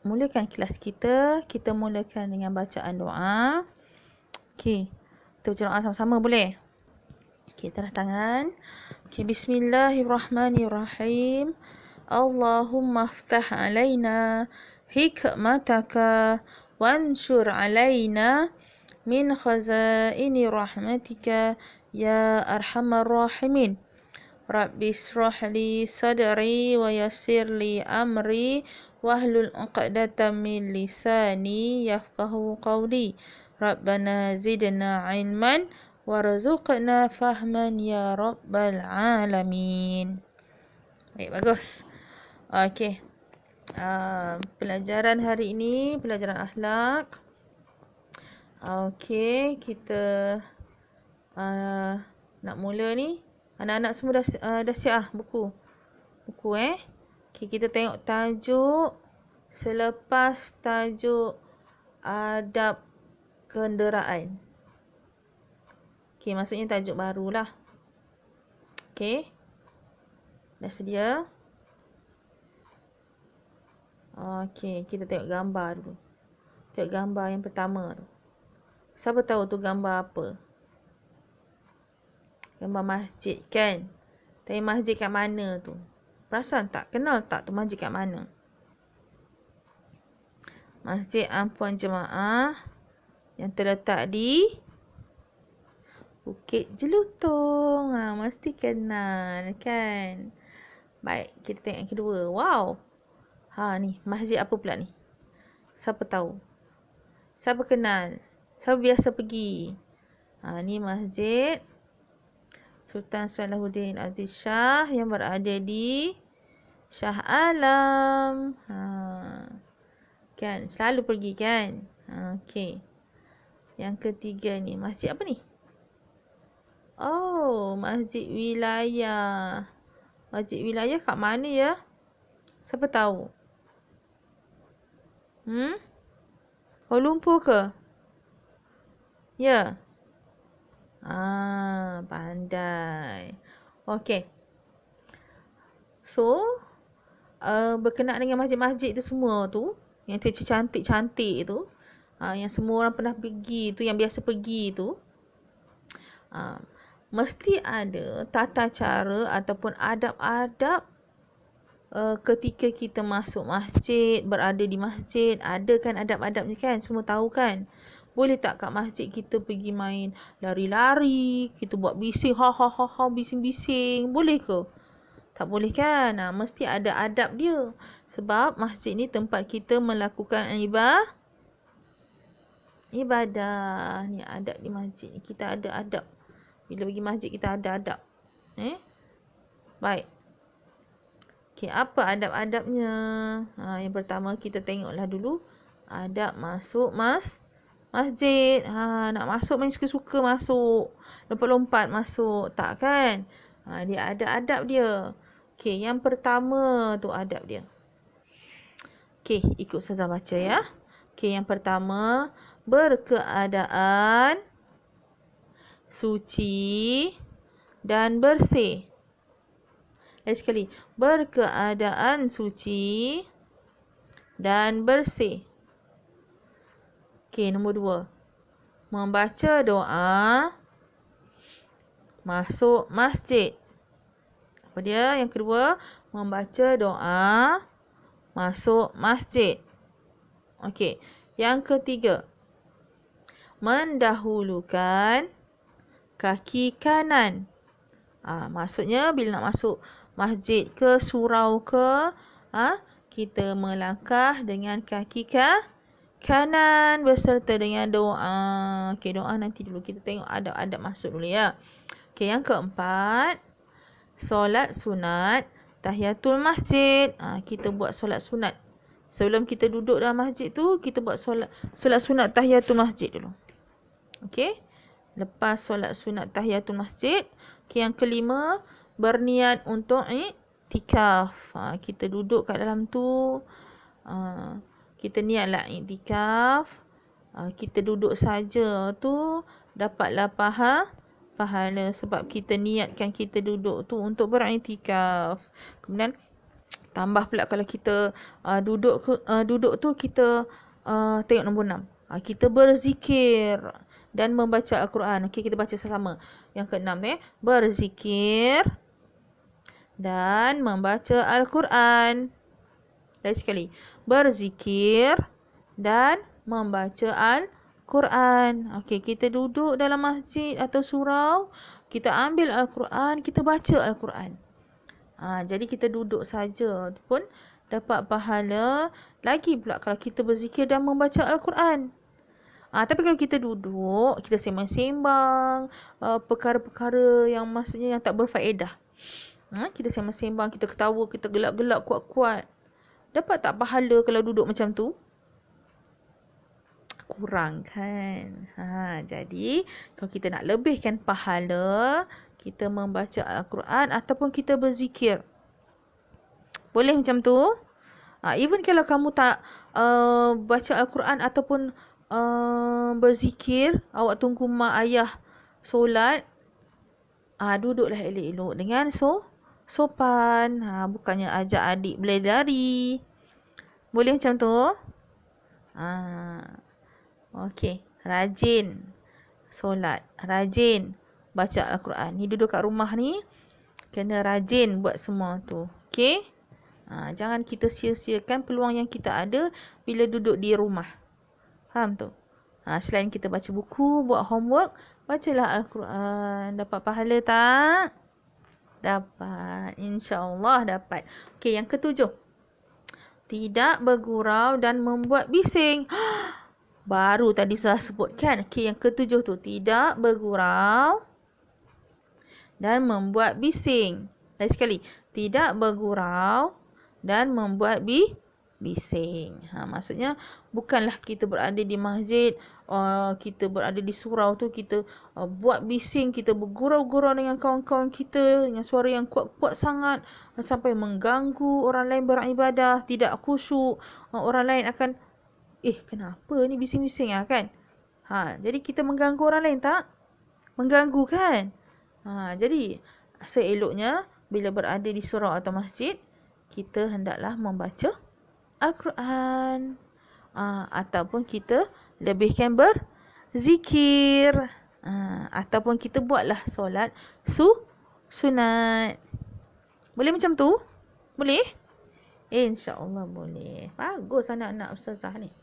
mulakan kelas kita. Kita mulakan dengan bacaan doa. Okey. Kita baca doa sama-sama boleh? Okey, taruh tangan. Okey, bismillahirrahmanirrahim. Allahumma aftah alaina hikmataka wanshur alaina min khazaini rahmatika ya arhamar rahimin. Rabbi israh li sadri wa yassir li amri wahlul 'uqdatam min lisani yafqahu qawli. Rabbana zidna ilman warzuqna fahman ya rabbal alamin. Baik, bagus. Okey. Pelajaran hari ini pelajaran akhlak. Okey, kita nak mula ni. Anak-anak semua dah siap buku. Okey, kita tengok tajuk. Selepas tajuk adab kenderaan. Okey, maksudnya tajuk barulah. Okey. Dah sedia? Okey, kita tengok gambar dulu. Tengok gambar yang pertama tu. Siapa tahu tu gambar apa? Gambar masjid kan? Tapi masjid kat mana tu? Perasan tak? Kenal tak tu masjid kat mana? Masjid Ampuan Jemaah yang terletak di Bukit Jelutong. Mesti kenal kan? Baik, kita tengok yang kedua. Wow. Ni masjid apa pula ni? Siapa tahu? Siapa kenal? Siapa biasa pergi? Ni masjid Sultan Salahuddin Aziz Shah yang berada di Shah Alam. Kan, selalu pergi kan? Okey. Yang ketiga ni, masjid apa ni? Oh, masjid wilayah. Masjid wilayah kat mana ya? Siapa tahu? Kuala Lumpur ke? Ya. Pandai. Okey. So, berkenaan dengan masjid-masjid tu semua tu, yang cantik-cantik tu, yang semua orang pernah pergi tu, yang biasa pergi tu, mesti ada tata cara ataupun adab-adab ketika kita masuk masjid, berada di masjid. Ada kan adab-adabnya kan? Semua tahu kan? Boleh tak kat masjid kita pergi main lari-lari, kita buat bising, bising-bising. Boleh ke? Tak boleh kan? Mesti ada adab dia. Sebab masjid ni tempat kita melakukan ibadah. Ni adab di masjid. Kita ada adab. Bila pergi masjid kita ada adab. Baik. Okey, apa adab-adabnya? Yang pertama kita tengoklah dulu adab masuk masjid. Nak masuk main suka-suka masuk. Lompat-lompat masuk. Tak kan? Dia ada adab dia. Okey, yang pertama tu adab dia. Okey, ikut Ustazah baca ya. Okey, yang pertama, berkeadaan suci dan bersih. Lagi sekali, berkeadaan suci dan bersih. Okey, nombor 2. Membaca doa masuk masjid. Apa dia? Yang kedua, membaca doa masuk masjid. Okey. Yang ketiga, mendahulukan kaki kanan. Maksudnya bila nak masuk masjid ke surau ke, kita melangkah dengan kaki kanan beserta dengan doa. Okey, doa nanti dulu. Kita tengok adab-adab masuk dulu ya. Okey, yang keempat, solat sunat tahiyatul masjid. Kita buat solat sunat. Sebelum kita duduk dalam masjid tu, kita buat solat sunat tahiyatul masjid dulu. Okey. Lepas solat sunat tahiyatul masjid, yang kelima, berniat untuk iktikaf. Kita duduk kat dalam tu, kita niatlah iktikaf. Kita duduk saja tu dapatlah pahala sebab kita niatkan kita duduk tu untuk beriktikaf. Kemudian Tambah pula kalau kita duduk tu kita tengok nombor 6. Kita berzikir dan membaca Al-Quran. Okey, kita baca sama-sama. Yang ke-6 ni, berzikir dan membaca Al-Quran. Lagi sekali, berzikir dan membaca Al-Quran. Okey, kita duduk dalam masjid atau surau, kita ambil Al-Quran, kita baca Al-Quran. Jadi kita duduk saja pun dapat pahala. Lagi pula kalau kita berzikir dan membaca Al-Quran. Tapi kalau kita duduk, kita sembang-sembang perkara-perkara yang maksudnya yang tak berfaedah. Kita sembang-sembang, kita ketawa, kita gelak-gelak kuat-kuat. Dapat tak pahala kalau duduk macam tu? Kurang kan? Jadi kalau kita nak lebihkan pahala, kita membaca Al-Quran ataupun kita berzikir. Boleh macam tu? Even kalau kamu tak baca Al-Quran ataupun berzikir, awak tunggu mak ayah solat, duduklah elok-elok dengan sopan. Bukannya ajak adik berlari. Boleh macam tu? Okey, rajin solat, rajin baca Al-Quran. Ni duduk kat rumah ni, kena rajin buat semua tu. Okey? Jangan kita sia-siakan peluang yang kita ada bila duduk di rumah. Faham tu? Selain kita baca buku, buat homework, bacalah Al-Quran. Dapat pahala tak? Dapat. InsyaAllah dapat. Okey, yang ke-7. Tidak bergurau dan membuat bising. Baru tadi saya sebutkan. Okey, yang ke-7 tu. Tidak bergurau dan membuat bising. Lagi sekali. Tidak bergurau dan membuat bising. Maksudnya bukanlah kita berada di masjid, kita berada di surau tu, kita buat bising, kita bergurau-gurau dengan kawan-kawan kita dengan suara yang kuat-kuat sangat sampai mengganggu orang lain beribadah, tidak khusyuk. Orang lain akan, kenapa ni bising-bising kan? Jadi kita mengganggu orang lain tak? Mengganggu kan? Jadi seeloknya bila berada di surau atau masjid, kita hendaklah membaca Al-Quran. Ataupun kita lebihkan berzikir. Ataupun kita buatlah solat sunat. Boleh macam tu? Boleh? InsyaAllah boleh. Bagus anak-anak ustazah ni.